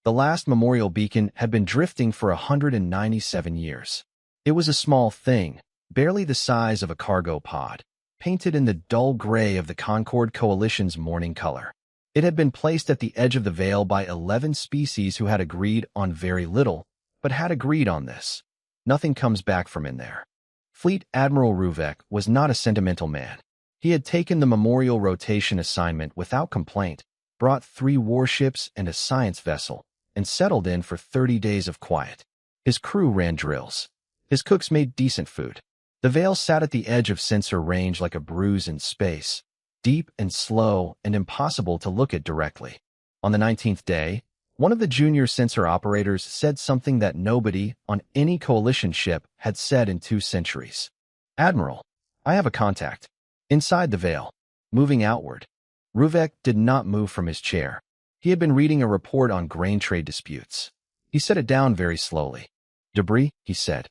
The last memorial beacon had been drifting for 197 years. It was a small thing, barely the size of a cargo pod, painted in the dull gray of the Concord Coalition's morning color. It had been placed at the edge of the veil by 11 species who had agreed on very little, but had agreed on this. Nothing comes back from in there. Fleet Admiral Ruvek was not a sentimental man. He had taken the memorial rotation assignment without complaint, brought 3 warships and a science vessel, and settled in for 30 days of quiet. His crew ran drills. His cooks made decent food. The veil sat at the edge of sensor range like a bruise in space, deep and slow and impossible to look at directly. On the 19th day, one of the junior sensor operators said something that nobody on any coalition ship had said in 2 centuries. "Admiral, I have a contact." Inside the veil, moving outward. Ruvek did not move from his chair. He had been reading a report on grain trade disputes. He set it down very slowly. "Debris," he said.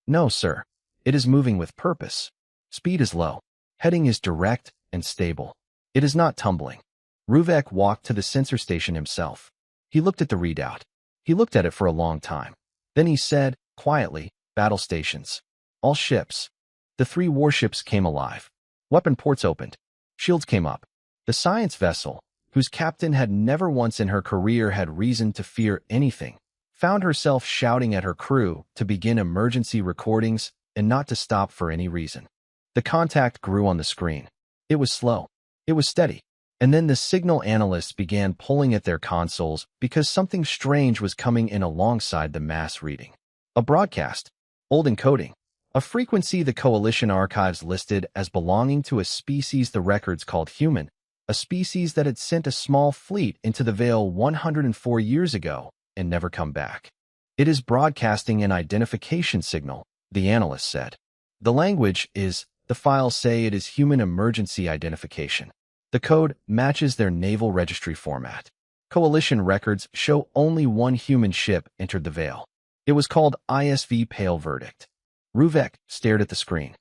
"No, sir. It is moving with purpose. Speed is low. Heading is direct and stable. It is not tumbling." Ruvek walked to the sensor station himself. He looked at the readout. He looked at it for a long time. Then he said, quietly, "Battle stations. All ships." The 3 warships came alive. Weapon ports opened. Shields came up. The science vessel, whose captain had never once in her career had reason to fear anything, found herself shouting at her crew to begin emergency recordings and not to stop for any reason. The contact grew on the screen. It was slow. It was steady. And then the signal analysts began pulling at their consoles because something strange was coming in alongside the mass reading. A broadcast. Old encoding. A frequency the Coalition archives listed as belonging to a species the records called human, a species that had sent a small fleet into the veil 104 years ago and never come back. "It is broadcasting an identification signal," the analyst said. "The language is, the files say it is human emergency identification. The code matches their naval registry format. Coalition records show only 1 human ship entered the veil. It was called ISV Pale Verdict." Ruvek stared at the screen.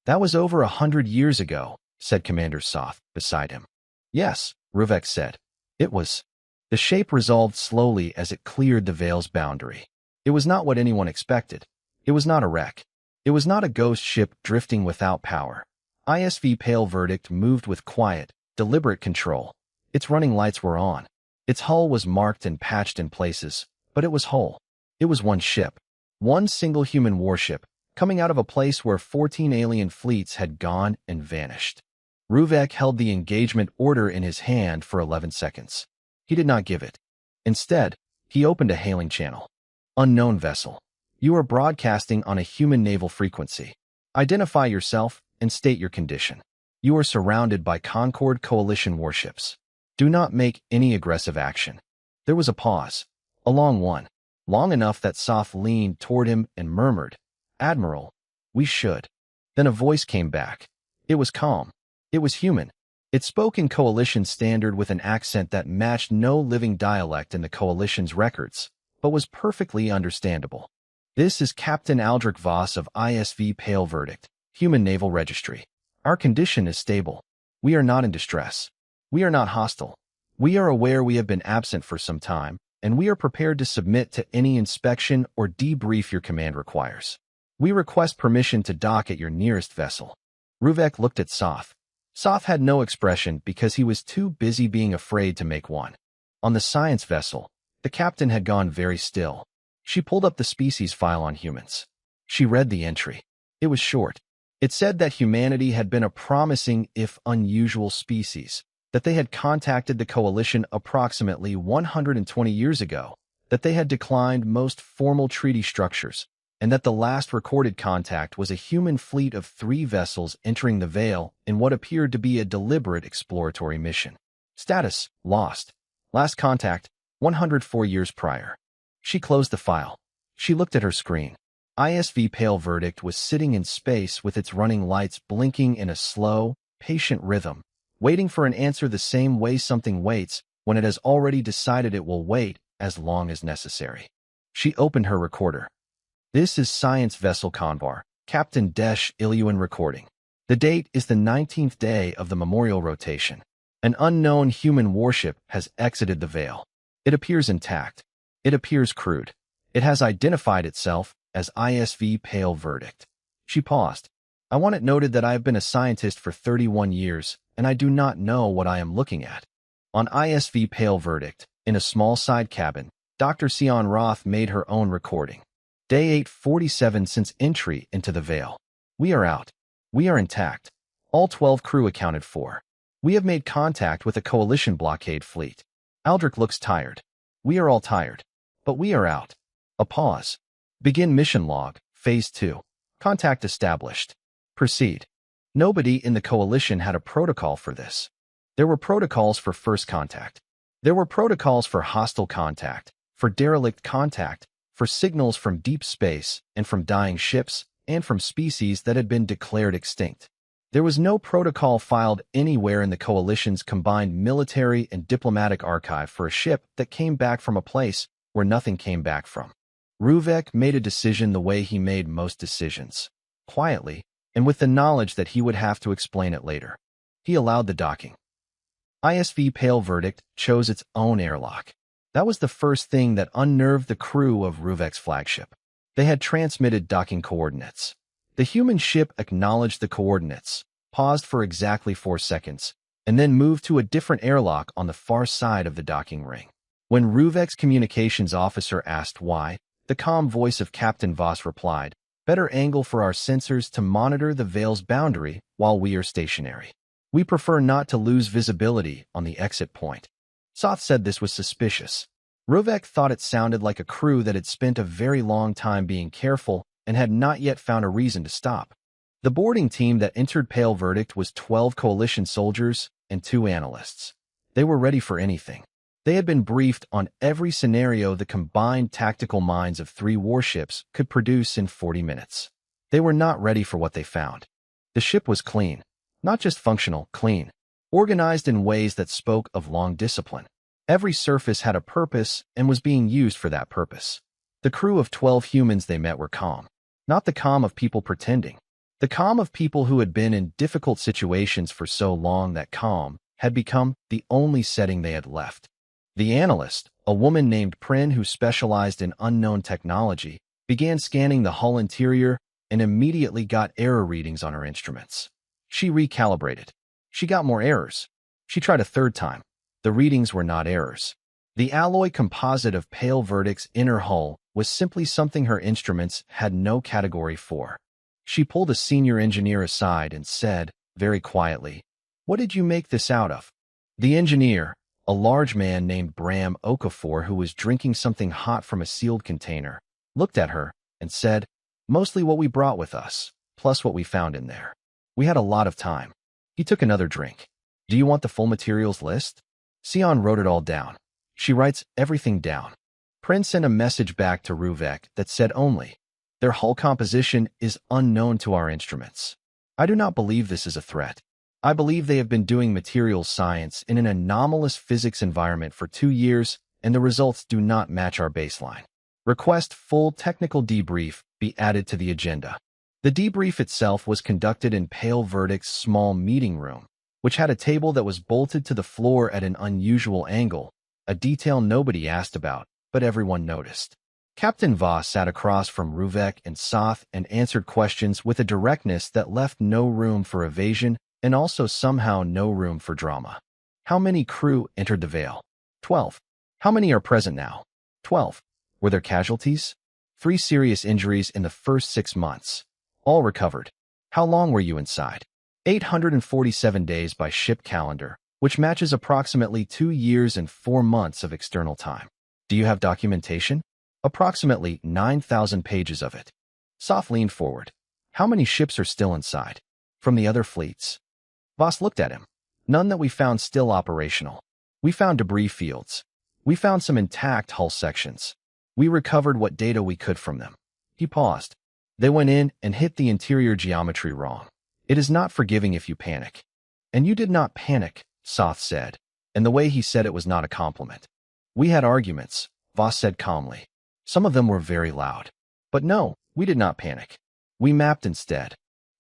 "That was over 100 years ago," said Commander Soth beside him. "Yes," Ruvek said. "It was." The shape resolved slowly as it cleared the veil's boundary. It was not what anyone expected. It was not a wreck. It was not a ghost ship drifting without power. ISV Pale Verdict moved with quiet, deliberate control. Its running lights were on. Its hull was marked and patched in places, but it was whole. It was 1 ship. 1 single human warship, coming out of a place where 14 alien fleets had gone and vanished. Ruvek held the engagement order in his hand for 11 seconds. He did not give it. Instead, he opened a hailing channel. "Unknown vessel. You are broadcasting on a human naval frequency. Identify yourself and state your condition. You are surrounded by Concord Coalition warships. Do not make any aggressive action." There was a pause. A long one. Long enough that Soth leaned toward him and murmured, "Admiral, we should." Then a voice came back. It was calm. It was human. It spoke in Coalition standard with an accent that matched no living dialect in the Coalition's records, but was perfectly understandable. "This is Captain Aldrich Voss of ISV Pale Verdict, Human Naval Registry. Our condition is stable. We are not in distress. We are not hostile. We are aware we have been absent for some time, and we are prepared to submit to any inspection or debrief your command requires. We request permission to dock at your nearest vessel." Ruvek looked at Soth. Soth had no expression because he was too busy being afraid to make one. On the science vessel, the captain had gone very still. She pulled up the species file on humans. She read the entry. It was short. It said that humanity had been a promising, if unusual, species, that they had contacted the Coalition approximately 120 years ago, that they had declined most formal treaty structures, and that the last recorded contact was a human fleet of 3 vessels entering the veil in what appeared to be a deliberate exploratory mission. Status: lost. Last contact: 104 years prior. She closed the file. She looked at her screen. ISV Pale Verdict was sitting in space with its running lights blinking in a slow, patient rhythm, waiting for an answer the same way something waits when it has already decided it will wait as long as necessary. She opened her recorder. "This is Science Vessel Convar, Captain Desh Ilyuan recording. The date is the 19th day of the memorial rotation. An unknown human warship has exited the veil. It appears intact. It appears crude. It has identified itself as ISV Pale Verdict. She paused. I want it noted that I have been a scientist for 31 years, and I do not know what I am looking at. On ISV Pale Verdict, in a small side cabin, Dr. Sion Roth made her own recording. Day 847 since entry into the Veil. We are out. We are intact. All 12 crew accounted for. We have made contact with a coalition blockade fleet. Aldrich looks tired. We are all tired. But we are out. A pause. Begin mission log, Phase 2. Contact established. Proceed. Nobody in the coalition had a protocol for this. There were protocols for first contact. There were protocols for hostile contact, for derelict contact, for signals from deep space and from dying ships and from species that had been declared extinct. There was no protocol filed anywhere in the coalition's combined military and diplomatic archive for a ship that came back from a place where nothing came back from. Ruvek made a decision the way he made most decisions, quietly, and with the knowledge that he would have to explain it later. He allowed the docking. ISV Pale Verdict chose its own airlock. That was the first thing that unnerved the crew of Ruvek's flagship. They had transmitted docking coordinates. The human ship acknowledged the coordinates, paused for exactly 4 seconds, and then moved to a different airlock on the far side of the docking ring. When Ruvek's communications officer asked why, the calm voice of Captain Voss replied, "Better angle for our sensors to monitor the Veil's boundary while we are stationary. We prefer not to lose visibility on the exit point." Soth said this was suspicious. Ruvek thought it sounded like a crew that had spent a very long time being careful and had not yet found a reason to stop. The boarding team that entered Pale Verdict was 12 coalition soldiers and 2 analysts. They were ready for anything. They had been briefed on every scenario the combined tactical minds of 3 warships could produce in 40 minutes. They were not ready for what they found. The ship was clean. Not just functional, clean. Organized in ways that spoke of long discipline. Every surface had a purpose and was being used for that purpose. The crew of 12 humans they met were calm. Not the calm of people pretending. The calm of people who had been in difficult situations for so long that calm had become the only setting they had left. The analyst, a woman named Prin who specialized in unknown technology, began scanning the hull interior and immediately got error readings on her instruments. She recalibrated. She got more errors. She tried a 3rd time. The readings were not errors. The alloy composite of Pale Verdict's inner hull was simply something her instruments had no category for. She pulled a senior engineer aside and said, very quietly, "What did you make this out of?" The engineer, a large man named Bram Okafor who was drinking something hot from a sealed container, looked at her and said, "Mostly what we brought with us, plus what we found in there. We had a lot of time." He took another drink. "Do you want the full materials list?" Sion wrote it all down. She writes everything down. Prince sent a message back to Ruvek that said only, "Their hull composition is unknown to our instruments. I do not believe this is a threat. I believe they have been doing materials science in an anomalous physics environment for 2 years, and the results do not match our baseline. Request full technical debrief be added to the agenda." The debrief itself was conducted in Pale Verdict's small meeting room, which had a table that was bolted to the floor at an unusual angle, a detail nobody asked about, but everyone noticed. Captain Voss sat across from Ruvek and Soth and answered questions with a directness that left no room for evasion and also somehow no room for drama. How many crew entered the Veil? 12. How many are present now? 12. Were there casualties? 3 serious injuries in the first 6 months. All recovered. How long were you inside? 847 days by ship calendar, which matches approximately 2 years and 4 months of external time. Do you have documentation? Approximately 9,000 pages of it. Soth leaned forward. How many ships are still inside? From the other fleets? Voss looked at him. None that we found still operational. We found debris fields. We found some intact hull sections. We recovered what data we could from them. He paused. They went in and hit the interior geometry wrong. It is not forgiving if you panic. And you did not panic, Soth said, and the way he said it was not a compliment. We had arguments, Voss said calmly. Some of them were very loud. But no, we did not panic. We mapped instead.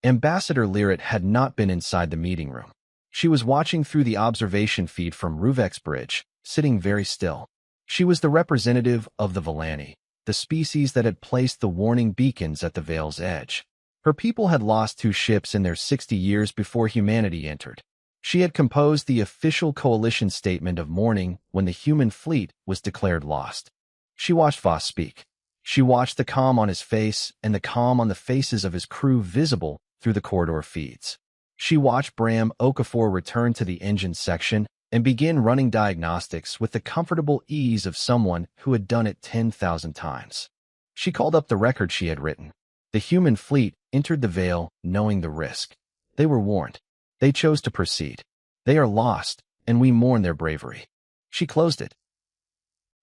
Ambassador Lyrit had not been inside the meeting room. She was watching through the observation feed from Ruvek's bridge, sitting very still. She was the representative of the Villani, the species that had placed the warning beacons at the Vale's edge. Her people had lost 2 ships in their 60 years before humanity entered. She had composed the official coalition statement of mourning when the human fleet was declared lost. She watched Voss speak. She watched the calm on his face and the calm on the faces of his crew visible through the corridor feeds. She watched Bram Okafor return to the engine section and begin running diagnostics with the comfortable ease of someone who had done it 10,000 times. She called up the record she had written. The human fleet entered the Vale knowing the risk. They were warned. They chose to proceed. They are lost, and we mourn their bravery. She closed it.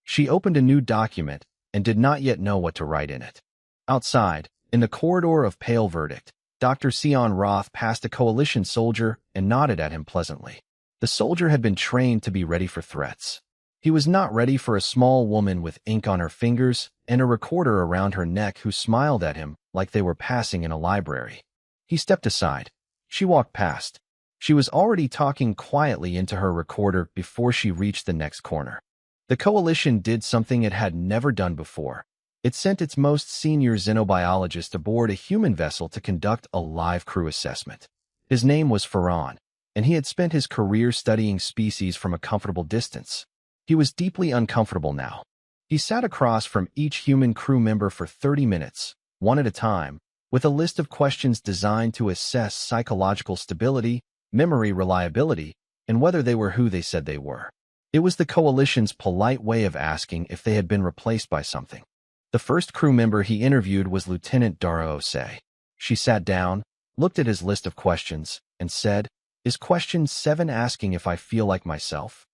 She opened a new document and did not yet know what to write in it. Outside, in the corridor of pale verdict, Dr. Sion Roth passed a coalition soldier and nodded at him pleasantly. The soldier had been trained to be ready for threats. He was not ready for a small woman with ink on her fingers and a recorder around her neck who smiled at him like they were passing in a library. He stepped aside. She walked past. She was already talking quietly into her recorder before she reached the next corner. The coalition did something it had never done before. It sent its most senior xenobiologist aboard a human vessel to conduct a live crew assessment. His name was Ferran, and he had spent his career studying species from a comfortable distance. He was deeply uncomfortable now. He sat across from each human crew member for 30 minutes, one at a time, with a list of questions designed to assess psychological stability, memory reliability, and whether they were who they said they were. It was the coalition's polite way of asking if they had been replaced by something. The first crew member he interviewed was Lieutenant Dara Osei. She sat down, looked at his list of questions, and said, "Is question 7 asking if I feel like myself?"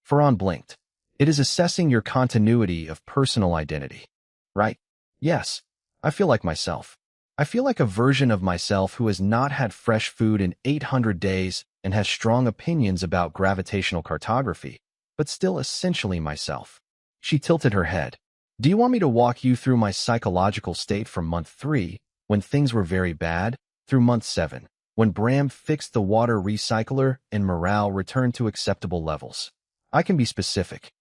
Ferran blinked. "It is assessing your continuity of personal identity." "Right? Yes. I feel like myself. I feel like a version of myself who has not had fresh food in 800 days and has strong opinions about gravitational cartography, but still essentially myself." She tilted her head. "Do you want me to walk you through my psychological state from month 3, when things were very bad, through month 7, when Bram fixed the water recycler and morale returned to acceptable levels? I can be specific."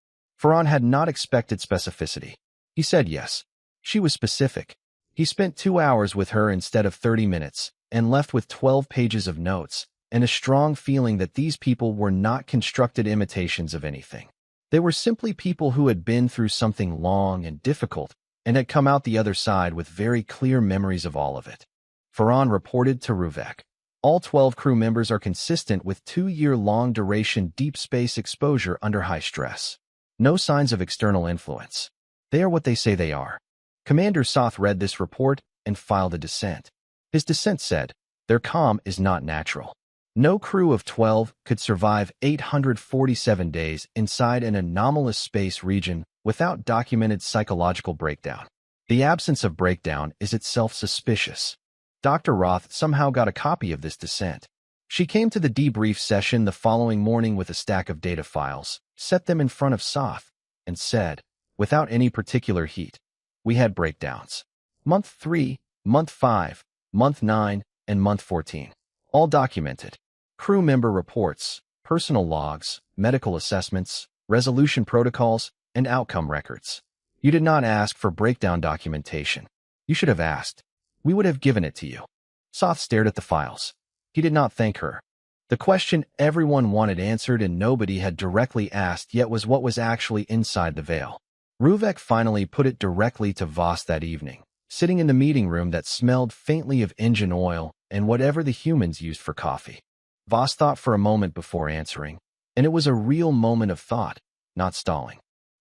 Ferran had not expected specificity. He said yes. She was specific. He spent 2 hours with her instead of 30 minutes, and left with 12 pages of notes, and a strong feeling that these people were not constructed imitations of anything. They were simply people who had been through something long and difficult, and had come out the other side with very clear memories of all of it. Ferran reported to Ruvek. All 12 crew members are consistent with 2-year-long duration deep space exposure under high stress. No signs of external influence. They are what they say they are. Commander Soth read this report and filed a dissent. His dissent said, "Their calm is not natural. No crew of 12 could survive 847 days inside an anomalous space region without documented psychological breakdown. The absence of breakdown is itself suspicious." Dr. Roth somehow got a copy of this dissent. She came to the debrief session the following morning with a stack of data files, set them in front of Soth, and said, without any particular heat, "We had breakdowns. Month 3, Month 5, Month 9, and Month 14. All documented. Crew member reports, personal logs, medical assessments, resolution protocols, and outcome records. You did not ask for breakdown documentation. You should have asked. We would have given it to you." Soth stared at the files. He did not thank her. The question everyone wanted answered and nobody had directly asked yet was what was actually inside the veil. Ruvek finally put it directly to Voss that evening, sitting in the meeting room that smelled faintly of engine oil and whatever the humans used for coffee. Voss thought for a moment before answering, and it was a real moment of thought, not stalling.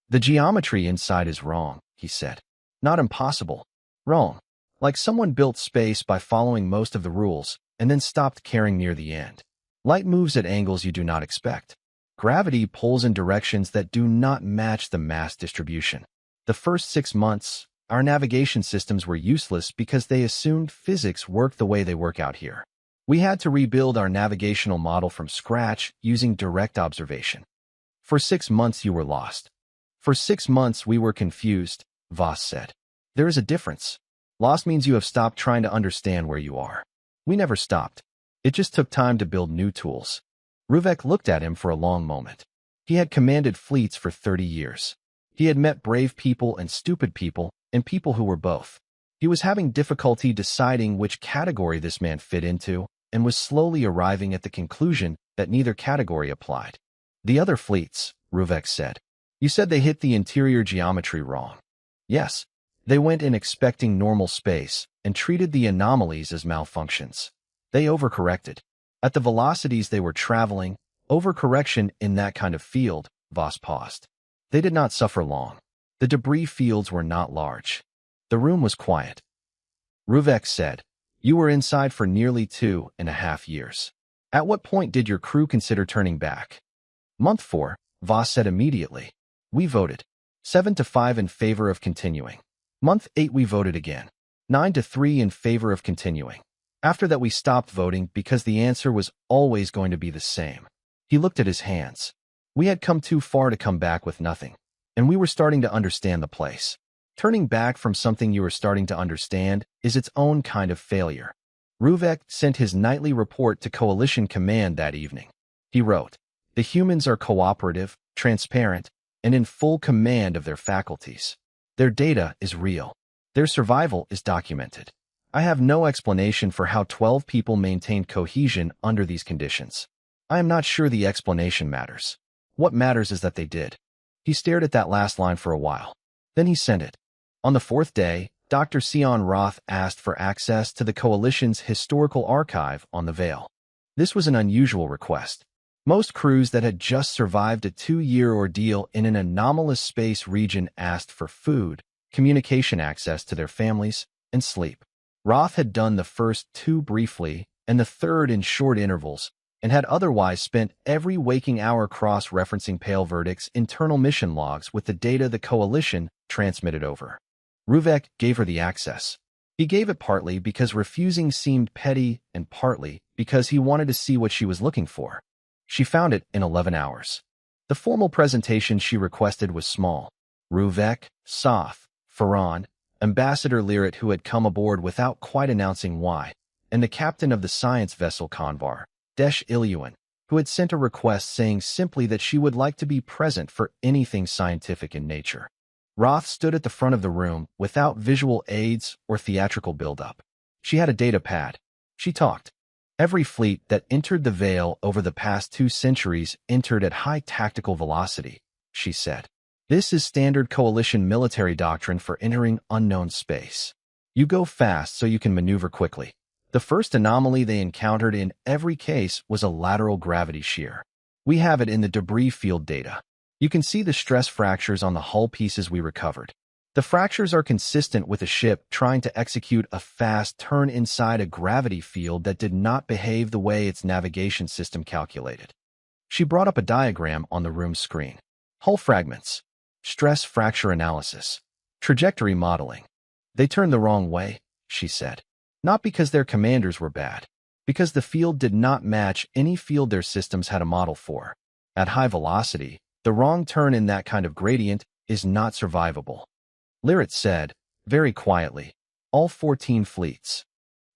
"The geometry inside is wrong," he said. "Not impossible. Wrong. Like someone built space by following most of the rules and then stopped caring near the end. Light moves at angles you do not expect. Gravity pulls in directions that do not match the mass distribution. The first 6 months, our navigation systems were useless because they assumed physics worked the way they work out here. We had to rebuild our navigational model from scratch using direct observation. For 6 months you were lost. For 6 months we were confused," Voss said. "There is a difference. Lost means you have stopped trying to understand where you are. We never stopped. It just took time to build new tools." Ruvek looked at him for a long moment. He had commanded fleets for 30 years. He had met brave people and stupid people, and people who were both. He was having difficulty deciding which category this man fit into, and was slowly arriving at the conclusion that neither category applied. The other fleets, Ruvek said. You said they hit the interior geometry wrong. Yes. They went in expecting normal space and treated the anomalies as malfunctions. They overcorrected. At the velocities they were traveling, overcorrection in that kind of field, Voss paused. They did not suffer long. The debris fields were not large. The room was quiet. Ruvek said, You were inside for nearly 2.5 years. At what point did your crew consider turning back? Month 4, Voss said immediately. We voted. 7-5 in favor of continuing. Month 8 we voted again. 9-3 in favor of continuing. After that we stopped voting because the answer was always going to be the same. He looked at his hands. We had come too far to come back with nothing. And we were starting to understand the place. Turning back from something you are starting to understand is its own kind of failure. Ruvek sent his nightly report to Coalition Command that evening. He wrote, The humans are cooperative, transparent, and in full command of their faculties. Their data is real. Their survival is documented. I have no explanation for how 12 people maintained cohesion under these conditions. I am not sure the explanation matters. What matters is that they did. He stared at that last line for a while. Then he sent it. On the 4th day, Dr. Sion Roth asked for access to the Coalition's historical archive on the Veil. This was an unusual request. Most crews that had just survived a 2-year ordeal in an anomalous space region asked for food, communication access to their families, and sleep. Roth had done the first 2 briefly and the 3rd in short intervals, and had otherwise spent every waking hour cross-referencing Pale Verdict's internal mission logs with the data the Coalition transmitted over. Ruvek gave her the access. He gave it partly because refusing seemed petty and partly because he wanted to see what she was looking for. She found it in 11 hours. The formal presentation she requested was small. Ruvek, Soth, Farhan, Ambassador Lyrit, who had come aboard without quite announcing why, and the captain of the science vessel Convar, Desh Ilyuan, who had sent a request saying simply that she would like to be present for anything scientific in nature. Roth stood at the front of the room without visual aids or theatrical build-up. She had a data pad. She talked. Every fleet that entered the Veil over the past 2 centuries entered at high tactical velocity, she said. This is standard Coalition military doctrine for entering unknown space. You go fast so you can maneuver quickly. The first anomaly they encountered in every case was a lateral gravity shear. We have it in the debris field data. You can see the stress fractures on the hull pieces we recovered. The fractures are consistent with a ship trying to execute a fast turn inside a gravity field that did not behave the way its navigation system calculated. She brought up a diagram on the room's screen. Hull fragments. Stress fracture analysis. Trajectory modeling. They turned the wrong way, she said. Not because their commanders were bad. Because the field did not match any field their systems had a model for. At high velocity, the wrong turn in that kind of gradient is not survivable. Lyrit said, very quietly, all 14 fleets.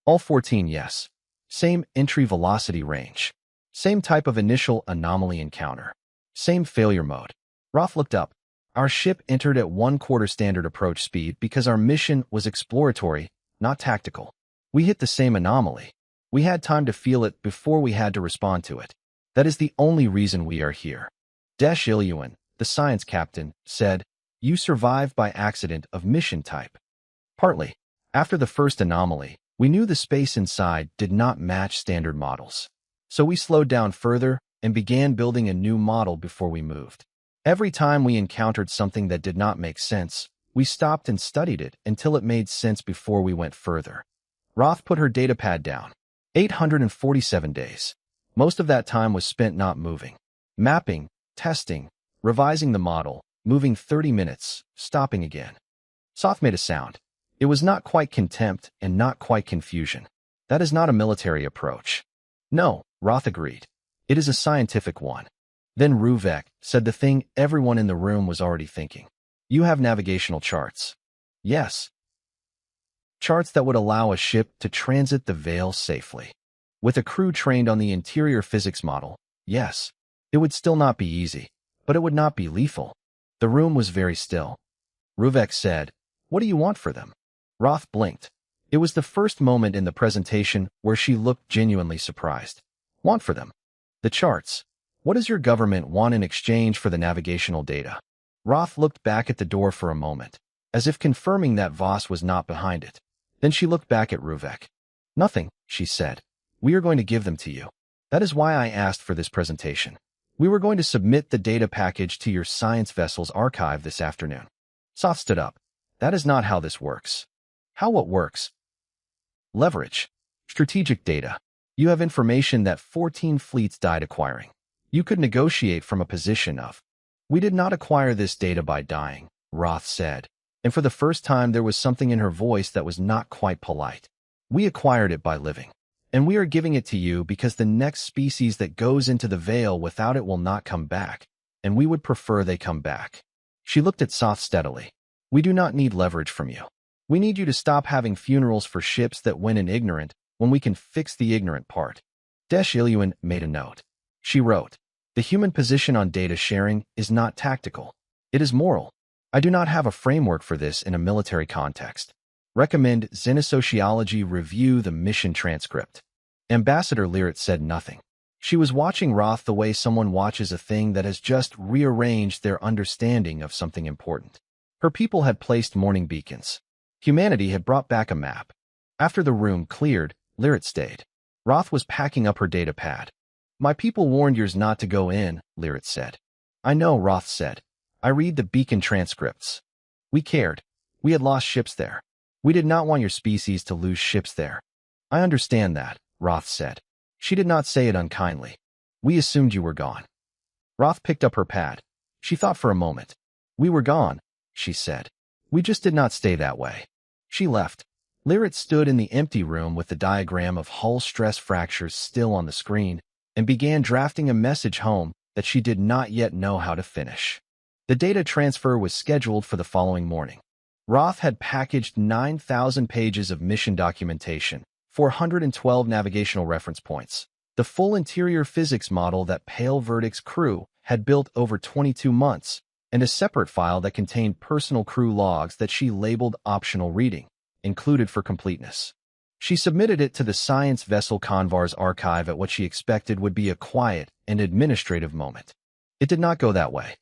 All 14, yes. Same entry velocity range. Same type of initial anomaly encounter. Same failure mode. Roth looked up. Our ship entered at 1/4 standard approach speed because our mission was exploratory, not tactical. We hit the same anomaly. We had time to feel it before we had to respond to it. That is the only reason we are here. Desh Ilyuan, the science captain, said, You survived by accident of mission type. Partly. After the first anomaly, we knew the space inside did not match standard models. So we slowed down further and began building a new model before we moved. Every time we encountered something that did not make sense, we stopped and studied it until it made sense before we went further. Roth put her datapad down. 847 days. Most of that time was spent not moving. Mapping, testing, revising the model, moving 30 minutes, stopping again. Soth made a sound. It was not quite contempt and not quite confusion. That is not a military approach. No, Roth agreed. It is a scientific one. Then Ruvek said the thing everyone in the room was already thinking. You have navigational charts. Yes. Charts that would allow a ship to transit the Veil safely. With a crew trained on the interior physics model, yes. It would still not be easy, but it would not be lethal. The room was very still. Ruvek said, "What do you want for them?" Roth blinked. It was the first moment in the presentation where she looked genuinely surprised. "Want for them? The charts. What does your government want in exchange for the navigational data?" Roth looked back at the door for a moment, as if confirming that Voss was not behind it. Then she looked back at Ruvek. "Nothing," she said. "We are going to give them to you. That is why I asked for this presentation. We were going to submit the data package to your science vessel's archive this afternoon." Soth stood up. "That is not how this works." "How what works?" "Leverage. Strategic data. You have information that 14 fleets died acquiring. You could negotiate from a position of." "We did not acquire this data by dying," Roth said, and for the first time there was something in her voice that was not quite polite. "We acquired it by living. And we are giving it to you because the next species that goes into the veil without it will not come back, and we would prefer they come back." She looked at Soth steadily. "We do not need leverage from you. We need you to stop having funerals for ships that went in ignorant when we can fix the ignorant part." Desh Ilyuin made a note. She wrote, "The human position on data sharing is not tactical. It is moral. I do not have a framework for this in a military context. Recommend Xenosociology review the mission transcript." Ambassador Lyrit said nothing. She was watching Roth the way someone watches a thing that has just rearranged their understanding of something important. Her people had placed morning beacons. Humanity had brought back a map. After the room cleared, Lyrit stayed. Roth was packing up her data pad. "My people warned yours not to go in," Lyrit said. "I know," Roth said. "I read the beacon transcripts. We cared. We had lost ships there. We did not want your species to lose ships there." "I understand that," Roth said. She did not say it unkindly. "We assumed you were gone." Roth picked up her pad. She thought for a moment. "We were gone," she said. "We just did not stay that way." She left. Lyrit stood in the empty room with the diagram of hull stress fractures still on the screen and began drafting a message home that she did not yet know how to finish. The data transfer was scheduled for the following morning. Roth had packaged 9,000 pages of mission documentation, 412 navigational reference points, the full interior physics model that Pale Verdict's crew had built over 22 months, and a separate file that contained personal crew logs that she labeled optional reading, included for completeness. She submitted it to the science vessel Convar's archive at what she expected would be a quiet and administrative moment. It did not go that way.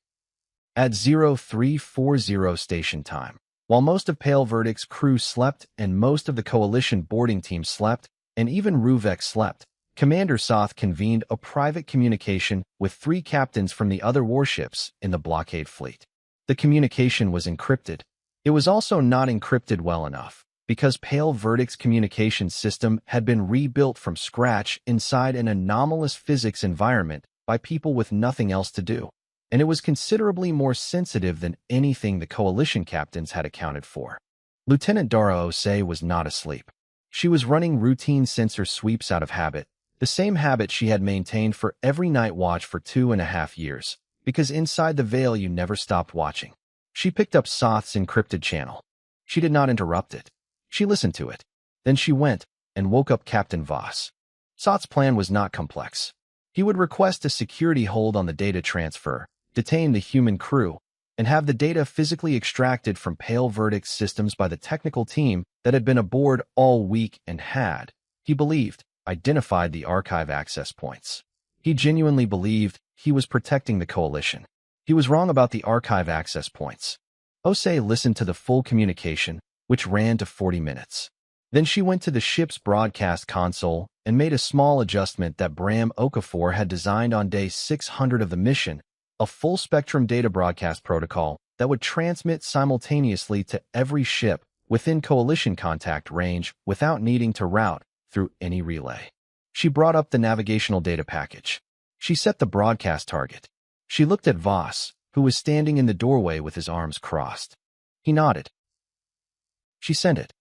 At 0340 station time, while most of Pale Verdict's crew slept and most of the coalition boarding team slept, and even Ruvek slept, Commander Soth convened a private communication with 3 captains from the other warships in the blockade fleet. The communication was encrypted. It was also not encrypted well enough, because Pale Verdict's communication system had been rebuilt from scratch inside an anomalous physics environment by people with nothing else to do, and it was considerably more sensitive than anything the coalition captains had accounted for. Lieutenant Dara Osei was not asleep. She was running routine sensor sweeps out of habit, the same habit she had maintained for every night watch for 2.5 years, because inside the veil you never stopped watching. She picked up Soth's encrypted channel. She did not interrupt it. She listened to it. Then she went and woke up Captain Voss. Soth's plan was not complex. He would request a security hold on the data transfer, detain the human crew, and have the data physically extracted from Pale Verdict's systems by the technical team that had been aboard all week and had, he believed, identified the archive access points. He genuinely believed he was protecting the coalition. He was wrong about the archive access points. Osei listened to the full communication, which ran to 40 minutes. Then she went to the ship's broadcast console and made a small adjustment that Bram Okafor had designed on day 600 of the mission, a full-spectrum data broadcast protocol that would transmit simultaneously to every ship within coalition contact range without needing to route through any relay. She brought up the navigational data package. She set the broadcast target. She looked at Voss, who was standing in the doorway with his arms crossed. He nodded. She sent it.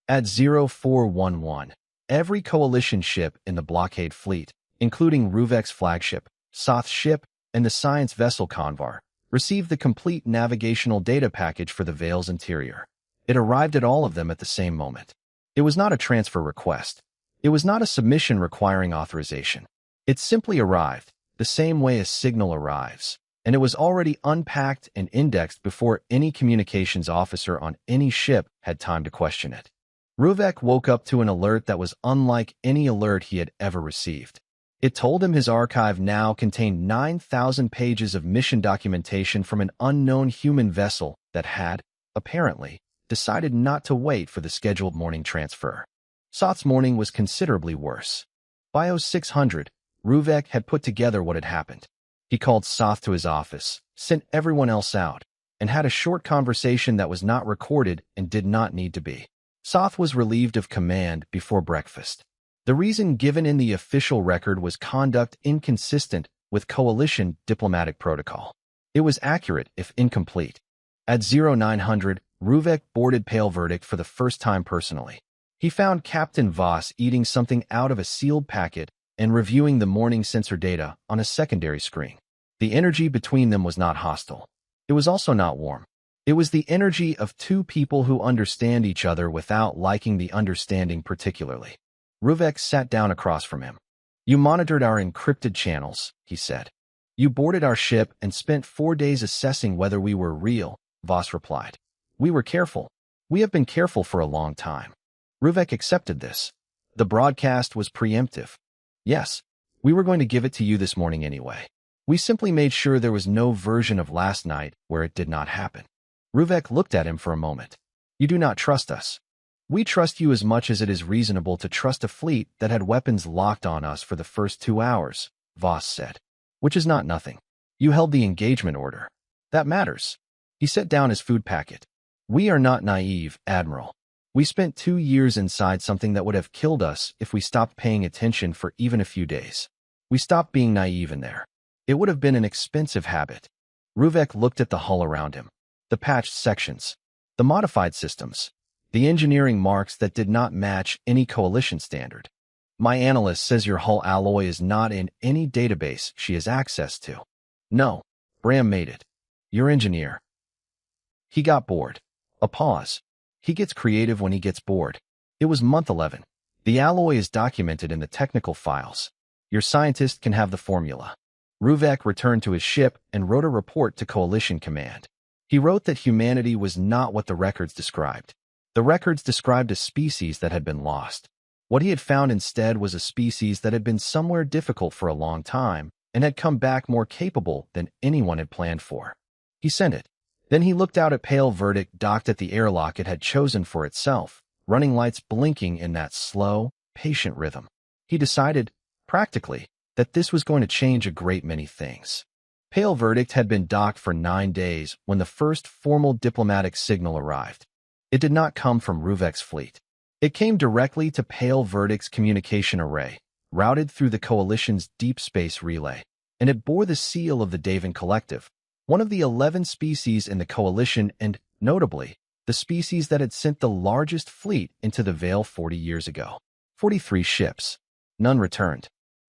At 0411, every coalition ship in the blockade fleet, including Ruvek's flagship, Soth's ship, and the science vessel Convar, received the complete navigational data package for the Veil's interior. It arrived at all of them at the same moment. It was not a transfer request. It was not a submission requiring authorization. It simply arrived, the same way a signal arrives. and it was already unpacked and indexed before any communications officer on any ship had time to question it. Ruvek woke up to an alert that was unlike any alert he had ever received. It told him his archive now contained 9,000 pages of mission documentation from an unknown human vessel that had, apparently, decided not to wait for the scheduled morning transfer. Soth's morning was considerably worse. By 0600, Ruvek had put together what had happened. He called Soth to his office, sent everyone else out, and had a short conversation that was not recorded and did not need to be. Soth was relieved of command before breakfast. The reason given in the official record was conduct inconsistent with coalition diplomatic protocol. It was accurate, if incomplete. At 0900, Ruvek boarded Pale Verdict for the first time personally. He found Captain Voss eating something out of a sealed packet and reviewing the morning sensor data on a secondary screen. The energy between them was not hostile. It was also not warm. It was the energy of two people who understand each other without liking the understanding particularly. Ruvek sat down across from him. "You monitored our encrypted channels," he said. "You boarded our ship and spent 4 days assessing whether we were real," Voss replied. "We were careful. We have been careful for a long time." Ruvek accepted this. The broadcast was preemptive. "Yes, we were going to give it to you this morning anyway. We simply made sure there was no version of last night where it did not happen." Ruvek looked at him for a moment. "You do not trust us." "We trust you as much as it is reasonable to trust a fleet that had weapons locked on us for the first 2 hours," Voss said. "Which is not nothing. You held the engagement order. That matters." He set down his food packet. "We are not naive, Admiral. We spent 2 years inside something that would have killed us if we stopped paying attention for even a few days. We stopped being naive in there. It would have been an expensive habit." Ruvek looked at the hull around him. The patched sections. The modified systems. The engineering marks that did not match any coalition standard. "My analyst says your hull alloy is not in any database she has access to." "No, Bram made it. Your engineer." He got bored. A pause. He gets creative when he gets bored. It was month 11. The alloy is documented in the technical files. Your scientist can have the formula. Ruvek returned to his ship and wrote a report to Coalition Command. He wrote that humanity was not what the records described. The records described a species that had been lost. What he had found instead was a species that had been somewhere difficult for a long time and had come back more capable than anyone had planned for. He sent it. Then he looked out at Pale Verdict docked at the airlock it had chosen for itself, running lights blinking in that slow, patient rhythm. He decided, practically, that this was going to change a great many things. Pale Verdict had been docked for 9 days when the first formal diplomatic signal arrived. It did not come from Ruvek's fleet. It came directly to Pale Verdict's communication array, routed through the Coalition's deep space relay, and it bore the seal of the Daven Collective, one of the 11 species in the Coalition and, notably, the species that had sent the largest fleet into the Veil 40 years ago. 43 ships. None returned.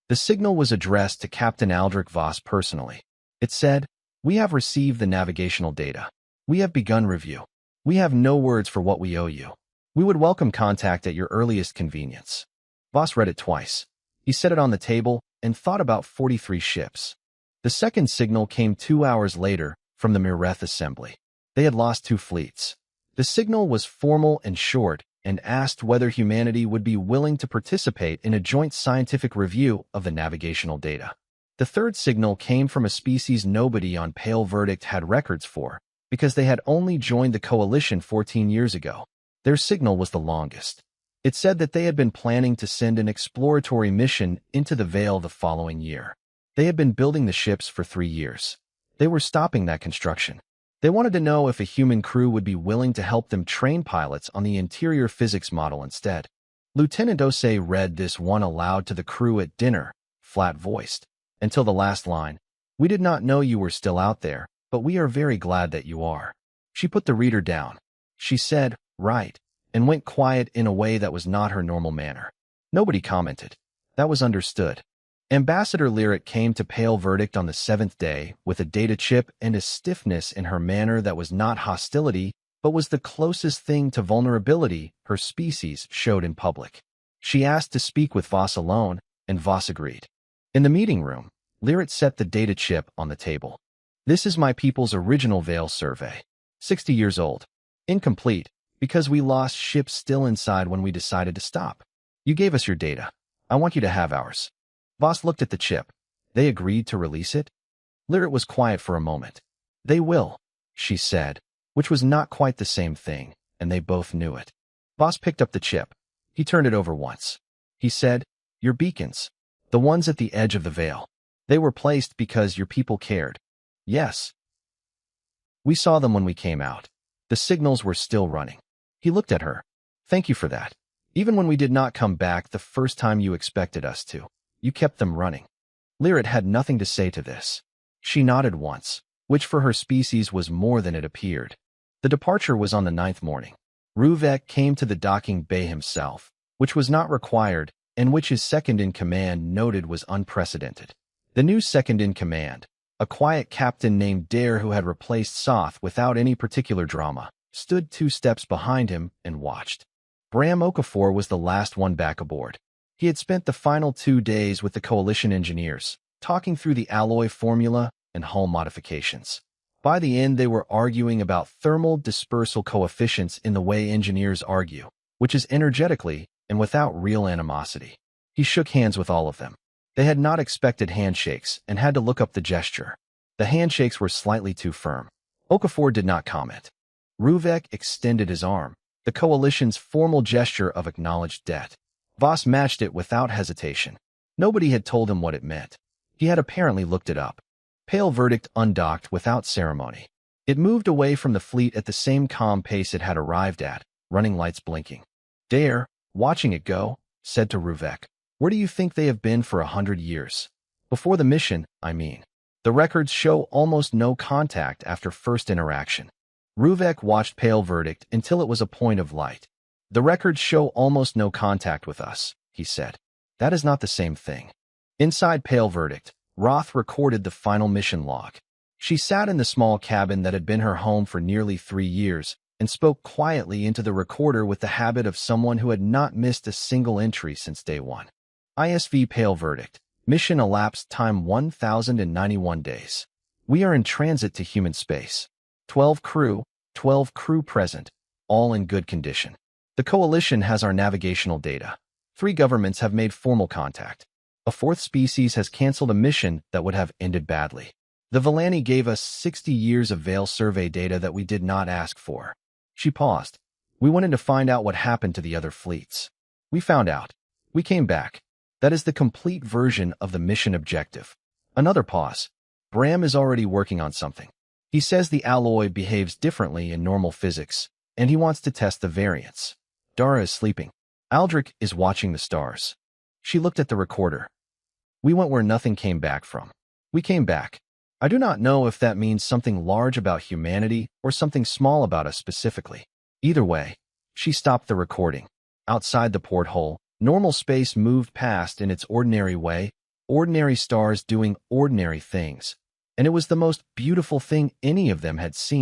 The signal was addressed to Captain Aldrich Voss personally. It said, "We have received the navigational data. We have begun review. We have no words for what we owe you. We would welcome contact at your earliest convenience." Voss read it twice. He set it on the table and thought about 43 ships. The second signal came 2 hours later from the Mireth Assembly. They had lost 2 fleets. The signal was formal and short and asked whether humanity would be willing to participate in a joint scientific review of the navigational data. The third signal came from a species nobody on Pale Verdict had records for, because they had only joined the Coalition 14 years ago. Their signal was the longest. It said that they had been planning to send an exploratory mission into the Veil the following year. They had been building the ships for 3 years. They were stopping that construction. They wanted to know if a human crew would be willing to help them train pilots on the interior physics model instead. Lieutenant Osei read this one aloud to the crew at dinner, flat-voiced, until the last line. "We did not know you were still out there, but we are very glad that you are." She put the reader down. She said, "Right," and went quiet in a way that was not her normal manner. Nobody commented. That was understood. Ambassador Lyric came to Pale Verdict on the 7th day with a data chip and a stiffness in her manner that was not hostility, but was the closest thing to vulnerability her species showed in public. She asked to speak with Voss alone, and Voss agreed. In the meeting room, Lyric set the data chip on the table. This is my people's original Veil survey. 60 years old. Incomplete, because we lost ships still inside when we decided to stop. You gave us your data. I want you to have ours. Voss looked at the chip. They agreed to release it? Lyrit was quiet for a moment. They will, she said, which was not quite the same thing, and they both knew it. Voss picked up the chip. He turned it over once. He said, your beacons. The ones at the edge of the veil. They were placed because your people cared. Yes. We saw them when we came out. The signals were still running. He looked at her. Thank you for that. Even when we did not come back the first time you expected us to, you kept them running. Lyrit had nothing to say to this. She nodded once, which for her species was more than it appeared. The departure was on the 9th morning. Ruvek came to the docking bay himself, which was not required, and which his second-in-command noted was unprecedented. The new second-in-command, a quiet captain named Dare who had replaced Soth without any particular drama, stood 2 steps behind him and watched. Bram Okafor was the last one back aboard. He had spent the final 2 days with the Coalition engineers, talking through the alloy formula and hull modifications. By the end, they were arguing about thermal dispersal coefficients in the way engineers argue, which is energetically and without real animosity. He shook hands with all of them. They had not expected handshakes and had to look up the gesture. The handshakes were slightly too firm. Okafor did not comment. Ruvek extended his arm, the Coalition's formal gesture of acknowledged debt. Voss matched it without hesitation. Nobody had told him what it meant. He had apparently looked it up. Pale Verdict undocked without ceremony. It moved away from the fleet at the same calm pace it had arrived at, running lights blinking. Dare, watching it go, said to Ruvek, where do you think they have been for 100 years? Before the mission, I mean. The records show almost no contact after first interaction. Ruvek watched Pale Verdict until it was a point of light. The records show almost no contact with us, he said. That is not the same thing. Inside Pale Verdict, Roth recorded the final mission log. She sat in the small cabin that had been her home for nearly 3 years and spoke quietly into the recorder with the habit of someone who had not missed a single entry since day one. ISV Pale Verdict. Mission elapsed time 1,091 days. We are in transit to human space. 12 crew present, all in good condition. The Coalition has our navigational data. 3 governments have made formal contact. A 4th species has canceled a mission that would have ended badly. The Villani gave us 60 years of Veil survey data that we did not ask for. She paused. We wanted to find out what happened to the other fleets. We found out. We came back. That is the complete version of the mission objective. Another pause. Bram is already working on something. He says the alloy behaves differently in normal physics, and he wants to test the variance. Dara is sleeping. Aldrich is watching the stars. She looked at the recorder. We went where nothing came back from. We came back. I do not know if that means something large about humanity or something small about us specifically. Either way, she stopped the recording. Outside the porthole, normal space moved past in its ordinary way, ordinary stars doing ordinary things, and it was the most beautiful thing any of them had seen.